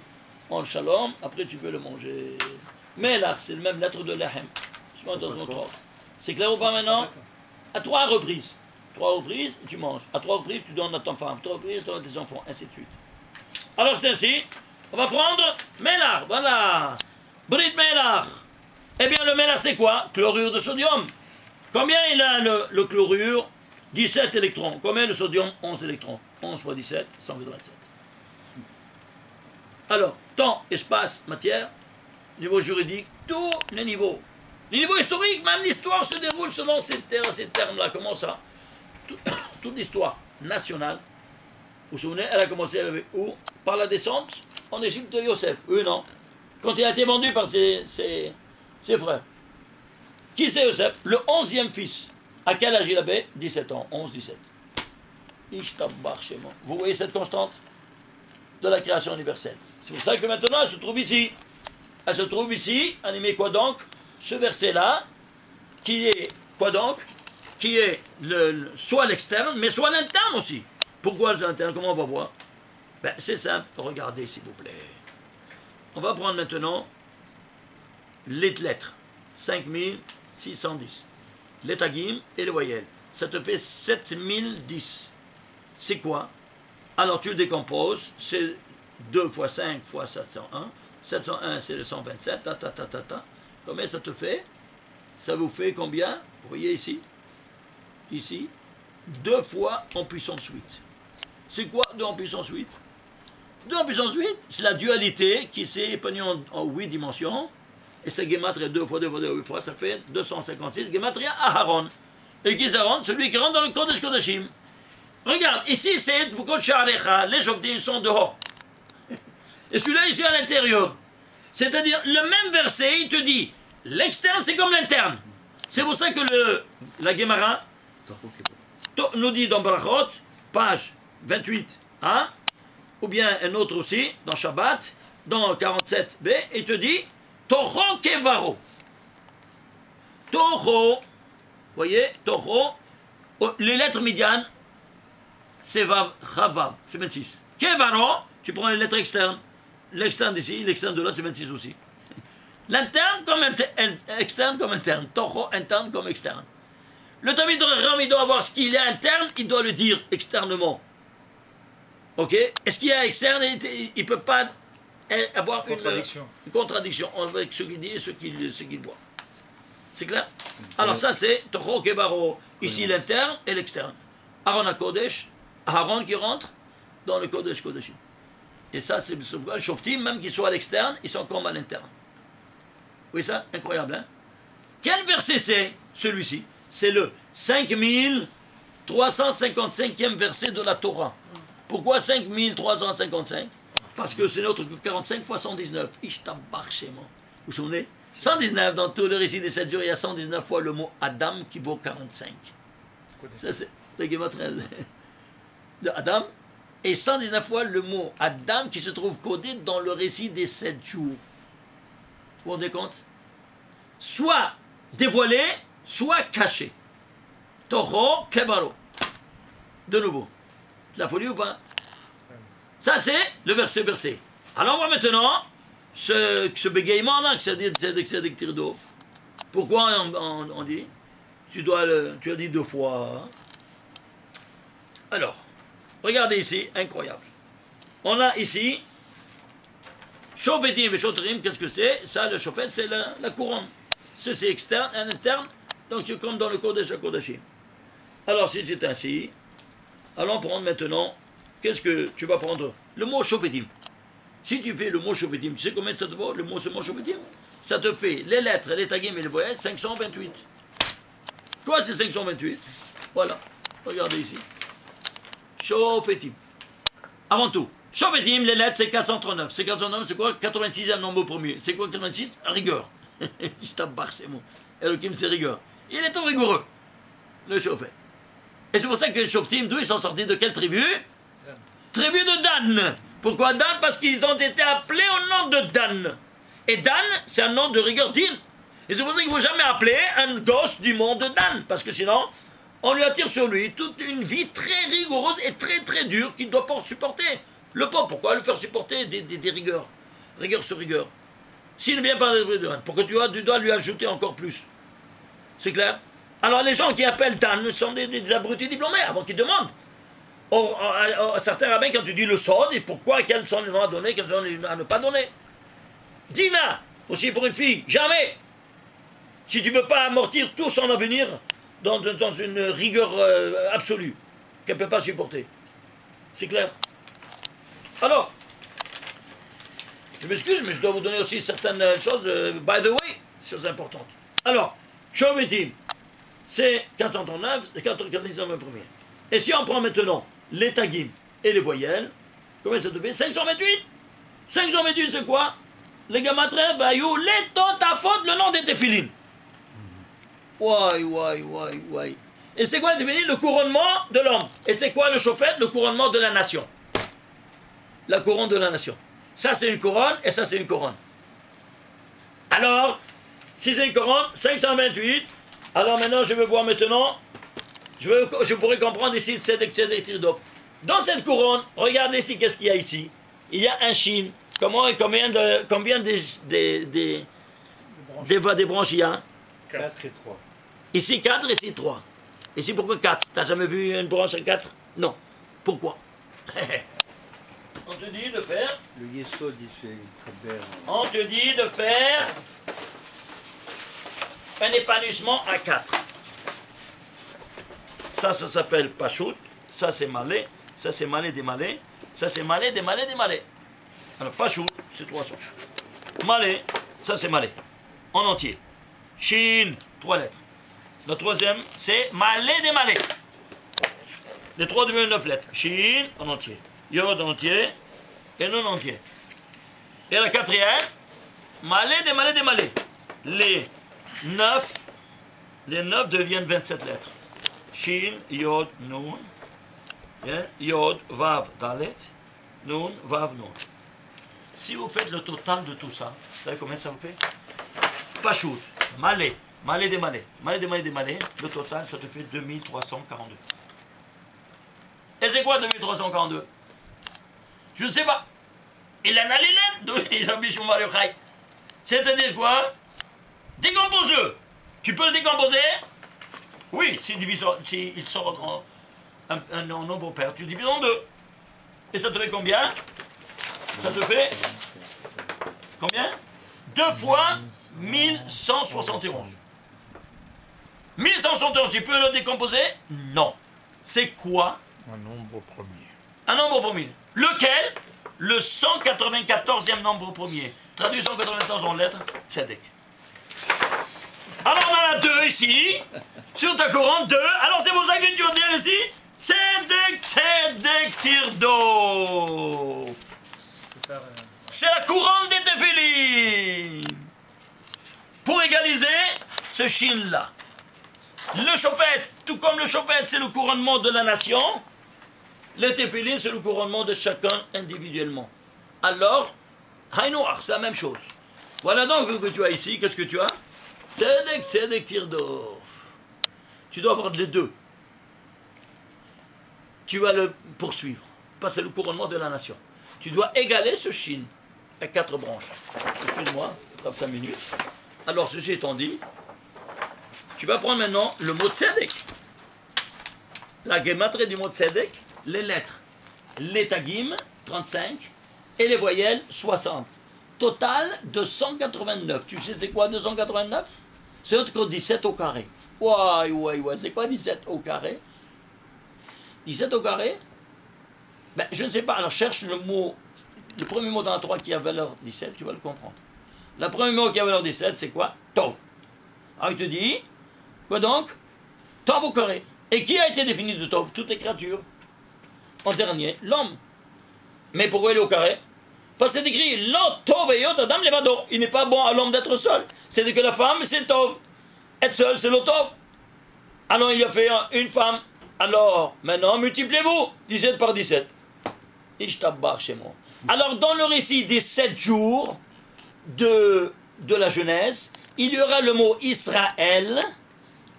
Speaker 1: en shalom, après tu peux le manger. Melach, c'est le même lettre de lahem. Dans un autre ordre. C'est clair ou pas maintenant? À 3 reprises. 3 reprises, tu manges. À 3 reprises, tu donnes à ton femme. 3 reprises, tu donnes à tes enfants, ainsi de suite. Alors c'est ainsi. On va prendre Melach, voilà. Brit Melach. Eh bien, le Melach, c'est quoi? Chlorure de sodium. Combien il a le chlorure? 17 électrons. Combien le sodium? 11 électrons. 11 fois 17, 127. Alors, temps, espace, matière, niveau juridique, tous les niveaux. Les niveaux historiques, même l'histoire se déroule selon ces termes-là. Comment ça? Toute l'histoire nationale, vous vous souvenez, elle a commencé avec où? Par la descente en Égypte de Yosef. Oui, non? Quand il a été vendu par ses frères. Qui c'est Yosef? Le 11e fils. À quel âge il avait? 17 ans. 11, 17. Vous voyez cette constante de la création universelle. C'est pour ça que maintenant elle se trouve ici. Elle se trouve ici, animée quoi donc? Ce verset-là, qui est Quoi donc? Qui est soit l'externe, mais soit l'interne aussi. Pourquoi l'interne? Comment on va voir? Ben, c'est simple. Regardez, s'il vous plaît. On va prendre maintenant les lettres. 5610. Les tagim et les voyelles. Ça te fait 7010. C'est quoi? Alors tu le décomposes. C'est 2 fois 5 fois 701. 701, c'est le 127. Combien ça te fait? Ça vous fait combien? Vous voyez ici? Ici. 2 fois en puissance 8. C'est quoi 2 en puissance 8? 2 en puissance 8, c'est la dualité qui s'est épanouie en 8 dimensions. Et c'est Gematria 2 fois 2 fois 2 8 fois, ça fait 256. Gematria Aharon. Et qui c'est Aaron? Celui qui rentre dans le Kodesh Kodashim. Regarde, ici c'est Bukot Sha'arecha, les Shoftim sont dehors. Et celui-là ici à l'intérieur. C'est-à-dire, le même verset, il te dit, l'externe c'est comme l'interne. C'est pour ça que la Gemara nous dit dans Barachot, page 28, hein, ou bien un autre aussi, dans Shabbat, dans 47b, il te dit, Toho Kevaro. Toho, voyez, Toho, les lettres médianes, c'est Vav, Chavav, c'est 26. Kevaro, tu prends les lettres externes. L'externe d'ici, l'externe de là, c'est 26 aussi. L'interne comme externe comme interne. Toho, interne comme externe. Le Talmid Chacham, il doit avoir ce qu'il est interne, il doit le dire externement. Ok? Est-ce qu'il y a externe, il ne peut pas avoir une contradiction avec ce qu'il dit et ce qu'il voit. C'est clair? Alors ça c'est Toho Kevaro. Ici l'interne et l'externe. Aaron à Kodesh, Aaron qui rentre dans le Kodesh Kodeshim. Et ça c'est le Shoftim, même qu'ils soient à l'externe, ils sont comme à l'interne. Oui ça? Incroyable, hein? Quel verset c'est celui-ci? C'est le 5355e verset de la Torah. Pourquoi 5355? Parce que c'est notre 45 fois 119. Ishtabach Shemo. Vous vous souvenez? 119, dans tout le récit des 7 jours, il y a 119 fois le mot Adam qui vaut 45. Ça, c'est le Gematria de Adam. Et 119 fois le mot Adam qui se trouve codé dans le récit des 7 jours. Vous vous rendez compte? Soit dévoilé, soit caché. Toho Kevaro. De nouveau. De la folie ou pas? Ça, c'est le verset. Alors, on voit maintenant ce bégaiement-là, que c'est des Tirdov. Pourquoi on dit? Tu as dit 2 fois. Hein? Alors, regardez ici, incroyable. On a ici, Shofetim et Shotrim, qu'est-ce que c'est? Ça, le Shofet, c'est la couronne. Ceci c'est externe, un interne, donc c'est comme dans le Kodesh HaKodashim. Alors, si c'est ainsi, allons prendre maintenant. Qu'est-ce que tu vas prendre? Le mot Shofetim. Si tu fais le mot Shofetim, tu sais combien ça te vaut, ce mot Shofetim? Ça te fait les lettres, les tagim et les voyelles, 528. Quoi, c'est 528? Voilà, regardez ici. Shofetim. Avant tout, Shofetim, les lettres, c'est 439. C'est 439, c'est quoi? 86e nombre premier. C'est quoi 86? Rigueur. Je t'embarque chez moi. Elohim, c'est rigueur. Il est tout rigoureux, le Shofet. Et c'est pour ça que les Shoftim, d'où ils sont sortis? De quelle tribu? Tribu de Dan. Pourquoi Dan? Parce qu'ils ont été appelés au nom de Dan. Et Dan, c'est un nom de rigueur din. Et c'est pour ça qu'il ne faut jamais appeler un gosse du monde de Dan. Parce que sinon, on lui attire sur lui toute une vie très rigoureuse et très très dure qu'il ne doit pas supporter. Le pauvre, pourquoi le faire supporter des rigueurs? Rigueur sur rigueur. S'il ne vient pas de Dan, pourquoi tu dois lui ajouter encore plus? C'est clair? Alors les gens qui appellent Dan sont des abrutis diplômés avant qu'ils demandent. Certains rabbins, quand tu dis le sod, et pourquoi, quels sont les noms à donner, quels sont les noms à ne pas donner. Dina, aussi pour une fille, jamais. Si tu ne veux pas amortir tout son avenir dans une rigueur absolue, qu'elle ne peut pas supporter. C'est clair? Alors, je m'excuse, mais je dois vous donner aussi certaines choses, by the way, choses importantes. Alors, Shofetim, c'est 439, c'est 449 premier. Et si on prend maintenant les tagim et les voyelles, combien ça devient? 528. 528, c'est quoi? Les Gematria, Vayou, les Totafot, le nom des Tefilin. Ouais. Et c'est quoi le Tefilin? Le couronnement de l'homme. Et c'est quoi le Shofet? Le couronnement de la nation. La couronne de la nation. Ça, c'est une couronne, et ça, c'est une couronne. Alors, si c'est une couronne, 528, Alors maintenant, je vais voir maintenant, je pourrais comprendre ici Tzedek, Tzedek, Tirdof. Dans cette couronne, regardez ici, qu'est-ce qu'il y a ici? Il y a un chine. Combien des branches il y a?
Speaker 3: 4 et 3.
Speaker 1: Ici 4, ici 3. Ici pourquoi 4? T'as jamais vu une branche à 4? Non. Pourquoi? On te dit de faire.
Speaker 3: Le Yesod, il fait très belle.
Speaker 1: On te dit de faire un épanouissement à 4. Ça s'appelle Pachout. Ça, c'est Malé. Ça, c'est Malé des Malais. Ça, c'est Malé des Malais des Malais. Alors, Pachout, c'est 300. Malé, ça, c'est Malé. En entier. Chine, 3 lettres. Le troisième, c'est Malé des Malais. Les 3 deviennent 9 lettres. Chine, en entier. Yod, en entier. Et non entier. Et la quatrième, Malé des Malais des Malais. Les 9 deviennent 27 lettres. Shin, Yod, Nun. Yod, Vav, Dalet. Nun, Vav, Nun. Si vous faites le total de tout ça, vous savez combien ça vous fait? Pachout, Malé, Malé des Malais, Malé des Malais des Malais, le total ça te fait 2342. Et c'est quoi 2342? Je ne sais pas. Il en a les lettres, c'est-à-dire quoi? Décompose-le. Tu peux le décomposer? Oui, s'il sort un nombre pair, tu le divises en 2. Et ça te fait combien? Ça te fait combien? 2 fois 1171. 1171, tu peux le décomposer? Non. C'est quoi?
Speaker 2: Un nombre premier.
Speaker 1: Un nombre premier. Lequel? Le 194e nombre premier. Traduit 194 en lettres, Tzedek. Alors on en a 2 ici, sur ta couronne, 2. Alors c'est pour ça que tu vas dire ici, Tzedek, Tzedek, Tirdof. C'est la couronne des Téphilim. Pour égaliser ce chine-là. Le chauffette, tout comme le chauffette, c'est le couronnement de la nation. Les Téphilim, c'est le couronnement de chacun individuellement. Alors, Haïnoach, c'est la même chose. Voilà donc ce que tu as ici. Qu'est-ce que tu as? Tzedek, Tzedek, Tirdof. Tu dois avoir les 2. Tu vas le poursuivre. Parce que c'est le couronnement de la nation. Tu dois égaler ce chine à 4 branches. Excuse-moi, ça 5 minutes. Alors, ceci étant dit, tu vas prendre maintenant le mot Tzedek. La guématrie du mot Tzedek, les lettres. Les tagim, 35, et les voyelles, 60. Total, 289. Tu sais c'est quoi 289? C'est autre que 17 au carré. Ouais. C'est quoi 17 au carré? 17 au carré? Ben, je ne sais pas. Alors, cherche le mot, le premier mot dans la 3 qui a valeur 17, tu vas le comprendre. Le premier mot qui a valeur 17, c'est quoi? Tov. Alors, il te dit, quoi donc? Tov au carré. Et qui a été défini de Tov? Toutes les créatures. En dernier, l'homme. Mais pourquoi il est au carré? Parce que c'est écrit, Lo Tov et Yot Adam Levado. Il n'est pas bon à l'homme d'être seul. C'est que la femme, c'est Tov. Être seul, c'est le Tov. Alors, il a fait une femme. Alors, maintenant, multipliez-vous. 17 par 17. Ishtabbar chez moi. Alors, dans le récit des 7 jours de la Genèse, il y aura le mot Israël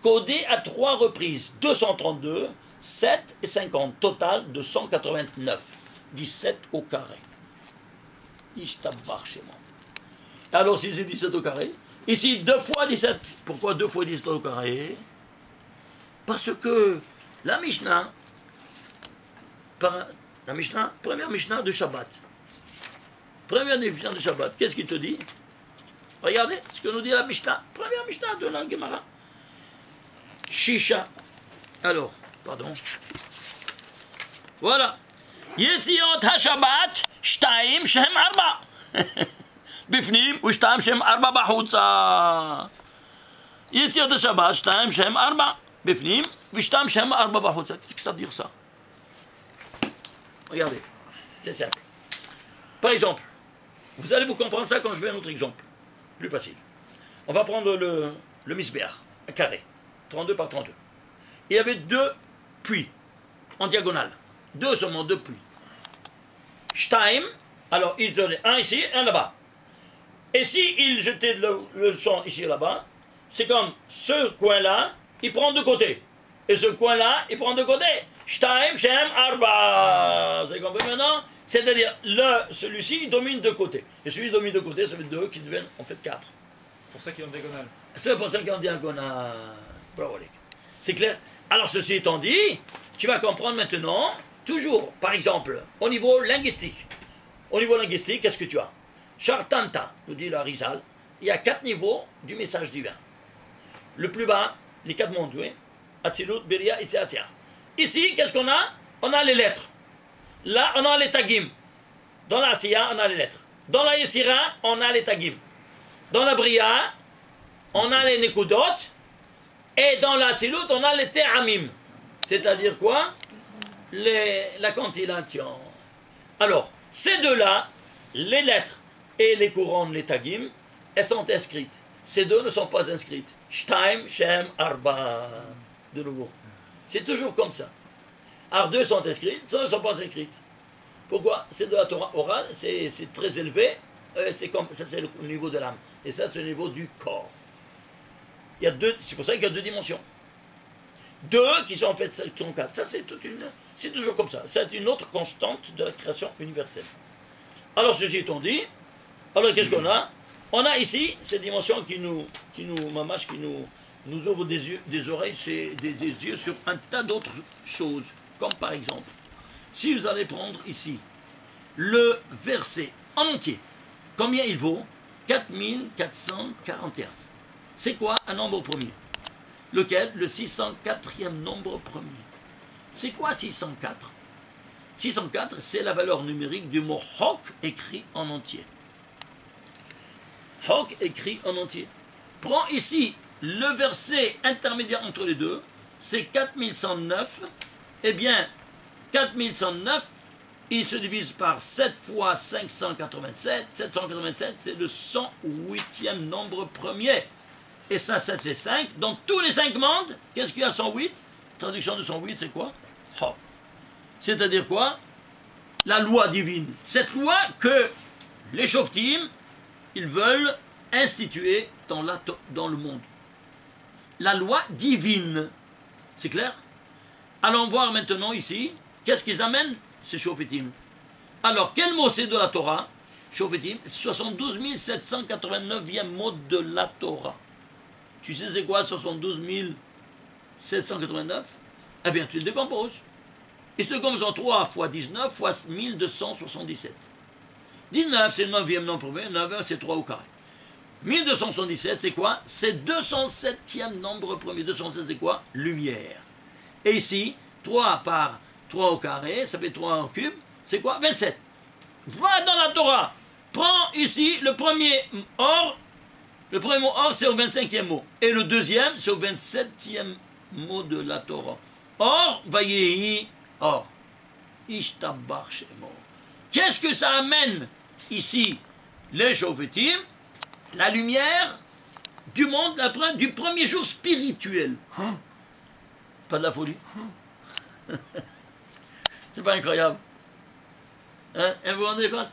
Speaker 1: codé à 3 reprises. 232, 7 et 50. Total de 189. 17 au carré. Ishtabbar chez moi. Alors, si c'est 17 au carré, ici 2 fois 17. Pourquoi 2 fois 17 au carré? Parce que la Mishnah, première Mishnah de Shabbat. Première Mishnah de Shabbat, qu'est-ce qu'il te dit? Regardez ce que nous dit la Mishnah. Première Mishnah de la Gemara. Shisha. Alors, pardon. Voilà. Yetziot HaShabbat, Shtaim Shem Arba. Bifnim, ou Shtaim Shem Arba Bahutza. Yetziot HaShabbat, Shtaim Shem Arba. Bifnim, ou Shtaim Shem Arba Bahutza. Qu'est-ce que ça veut dire ça? Regardez, c'est simple. Par exemple, vous allez vous comprendre ça quand je vais à un autre exemple. Plus facile. On va prendre le Misbéach, un carré. 32 par 32. Il y avait 2 puits en diagonale. 2 seulement, 2 puits. Shtaim, alors il donnait un ici, un là-bas. Et si il jetait le sang ici et là-bas, c'est comme ce coin-là, il prend de côté. Et ce coin-là, il prend de côté. Shtaim, Shem, Arba. Vous avez compris maintenant? C'est-à-dire, celui-ci, il domine de côté. Et celui qui domine de côté, ça fait 2 qui deviennent en fait 4.
Speaker 4: C'est pour ça qu'ils ont diagonale.
Speaker 1: C'est pour ça qu'on dit diagonale. Bravo, Alec. C'est clair? Alors, ceci étant dit, tu vas comprendre maintenant, toujours, par exemple, au niveau linguistique. Au niveau linguistique, qu'est-ce que tu as? Chartanta, nous dit la Rizal, il y a 4 niveaux du message divin. Le plus bas, les 4 mondes, oui. Atzilut, Beria, Issa, Asia. Ici, qu'est-ce qu'on a? On a les lettres. Là, on a les tagim. Dans la Asiya, on a les lettres. Dans la Yesira, on a les tagim. Dans la Bria, on a les nekudot. Et dans la Atzilut, on a les te'amim. C'est-à-dire quoi? La cantillation. Alors, ces deux-là, les lettres et les couronnes, les tagim, elles sont inscrites. Ces deux ne sont pas inscrites. Shtaim, Shem, Arba. De nouveau. C'est toujours comme ça. Alors, 2 sont inscrites, 2 ne sont pas inscrites. Pourquoi? C'est de la Torah orale, c'est très élevé, c'est comme ça, c'est le niveau de l'âme. Et ça, c'est le niveau du corps. Il y a 2, c'est pour ça qu'il y a 2 dimensions. 2 qui sont en fait 4. Ça, c'est toujours comme ça. C'est une autre constante de la création universelle. Alors, ceci étant dit, alors qu'est-ce qu'on a? On a ici ces dimensions qui nous ouvrent des yeux, des oreilles, des yeux sur un tas d'autres choses. Comme par exemple, si vous allez prendre ici le verset en entier, combien il vaut? 4441. C'est quoi un nombre premier? Lequel? Le 604e nombre premier. C'est quoi 604? 604, c'est la valeur numérique du mot Hok écrit en entier. Hok écrit en entier. Prends ici le verset intermédiaire entre les deux, c'est 4109. Eh bien, 4109, il se divise par 7 fois 587. 787, c'est le 108e nombre premier. Et ça, 7, c'est 5. Dans tous les 5 mondes, qu'est-ce qu'il y a 108? Traduction de 108, c'est quoi? Hok. C'est-à-dire quoi? La loi divine. Cette loi que les Shoftim, ils veulent instituer dans le monde. La loi divine. C'est clair? Allons voir maintenant ici, qu'est-ce qu'ils amènent, ces Shoftim. Alors, quel mot c'est de la Torah? Shoftim, 72 789e mot de la Torah. Tu sais c'est quoi 72 789? Eh bien, tu le décomposes. Il se décompose en 3 fois 19 fois 1277. 19, c'est le 9e nombre premier, 9, c'est 3 au carré. 1277, c'est quoi? C'est 207e nombre premier. 207, c'est quoi? Lumière. Et ici, 3 par 3 au carré, ça fait 3 en cube, c'est quoi? 27. Va dans la Torah. Prends ici le premier or. Le premier mot or, c'est au 25e mot. Et le deuxième, c'est au 27e mot de la Torah. Or, vayehi, or. Ishtabar shemo. Qu'est-ce que ça amène ici? Les Shoftim, la lumière du monde, du premier jour spirituel. Pas de la folie. C'est pas incroyable. Hein? Et vous vous rendez compte?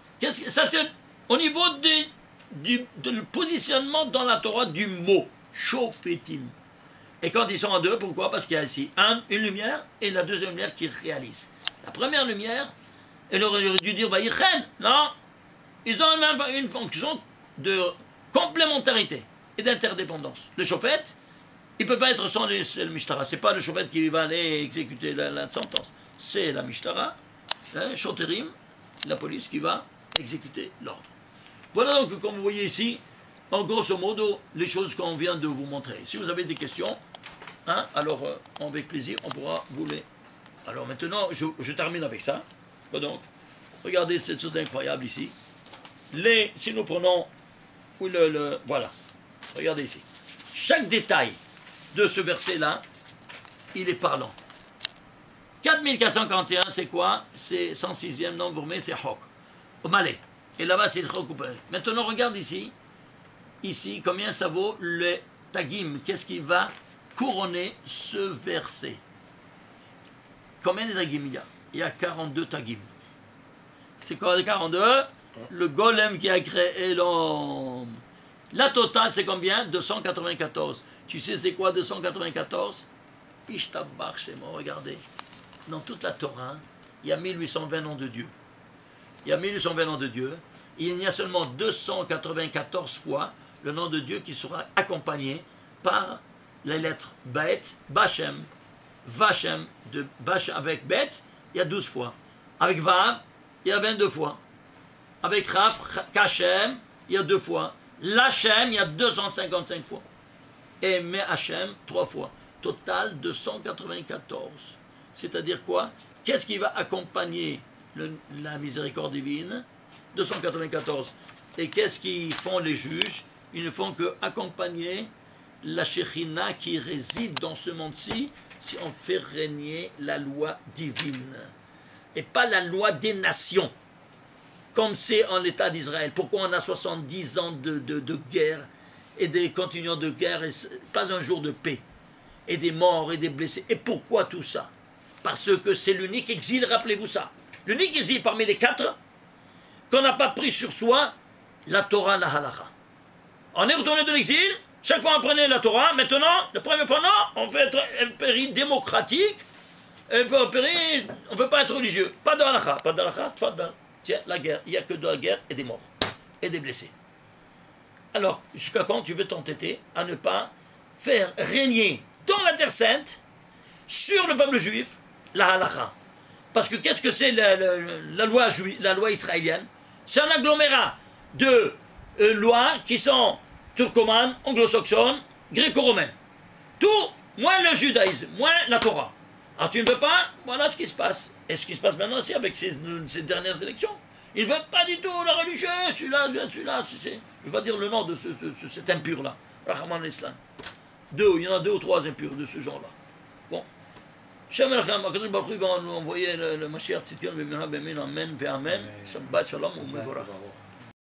Speaker 1: Ça, c'est au niveau du positionnement dans la Torah du mot. Shoftim. Et quand ils sont en deux, pourquoi? Parce qu'il y a ici une lumière et la deuxième lumière qui réalise. La première lumière, elle aurait dû dire Vayichen. Non. Ils ont même une fonction de complémentarité et d'interdépendance. Le Shofet, il ne peut pas être sans le Mishtara. Ce n'est pas le Shofet qui va aller exécuter la sentence. C'est la Mishtara, Shoterim, la police qui va exécuter l'ordre. Voilà donc, comme vous voyez ici, en grosso modo, les choses qu'on vient de vous montrer. Si vous avez des questions, hein, alors avec plaisir, on pourra vous les... Alors maintenant, je termine avec ça. Donc, regardez cette chose incroyable ici. Si nous prenons... voilà. Regardez ici. Chaque détail de ce verset-là, il est parlant. 4441, c'est quoi? C'est 106e nombre, mais c'est Hok. Au Malais. Et là-bas, c'est Hok. Maintenant, regarde ici. Ici, combien ça vaut le Tagim? Qu'est-ce qui va couronner ce verset? Combien de Tagim il y a? Il y a 42 Tagim. C'est quoi les 42? Le golem qui a créé l'homme. La totale, c'est combien? 294. Tu sais c'est quoi 294? Ishtabach, c'est bon, regardez. Dans toute la Torah, il y a 1820 noms de Dieu. Il y a 1820 noms de Dieu. Il y a seulement 294 fois le nom de Dieu qui sera accompagné par les lettres Bet, Bachem, Vachem, de Bachem avec Bet, il y a 12 fois. Avec Vav, il y a 22 fois. Avec Raf, Kachem, il y a 2 fois. Lachem, il y a 255 fois. Et Mehachem, 3 fois. Total 294. C'est-à-dire quoi? Qu'est-ce qui va accompagner la miséricorde divine? 294. Et qu'est-ce qu'ils font les juges? Ils ne font que accompagner la Shekhinah qui réside dans ce monde-ci si on fait régner la loi divine. Et pas la loi des nations, comme c'est en l'État d'Israël. Pourquoi on a 70 ans de guerre et des continuants de guerre et pas un jour de paix? Et des morts et des blessés. Et pourquoi tout ça? Parce que c'est l'unique exil, rappelez-vous ça. L'unique exil parmi les 4 qu'on n'a pas pris sur soi la Torah, la halakha. On est retourné de l'exil, chaque fois on prenait la Torah, maintenant, la première fois non, on veut être un pays démocratique, on ne veut pas être religieux. Pas de halakha, pas de halakha, tiens, la guerre, il n'y a que de la guerre et des morts, et des blessés. Alors, jusqu'à quand tu veux t'entêter à ne pas faire régner dans la Terre Sainte, sur le peuple juif, la halakha? Parce que qu'est-ce que c'est la loi israélienne? C'est un agglomérat de lois qui sont turcomanes, anglo-saxonnes, gréco-romaines. Tout, moins le judaïsme, moins la Torah. Alors tu ne veux pas, voilà ce qui se passe. Et ce qui se passe maintenant aussi avec ces dernières élections. Ils ne veulent pas du tout la religion, celui-là, je ne vais pas dire le nom de cet impur-là. Rahman al-Islam. Il y en a 2 ou 3 impurs de ce genre-là. Bon. Shem Elchem, Akadosh Baruch Hu va nous envoyer le Mashiach Tzidkenu, Amen, Amen, Shabbat Shalom, U'Mevorach.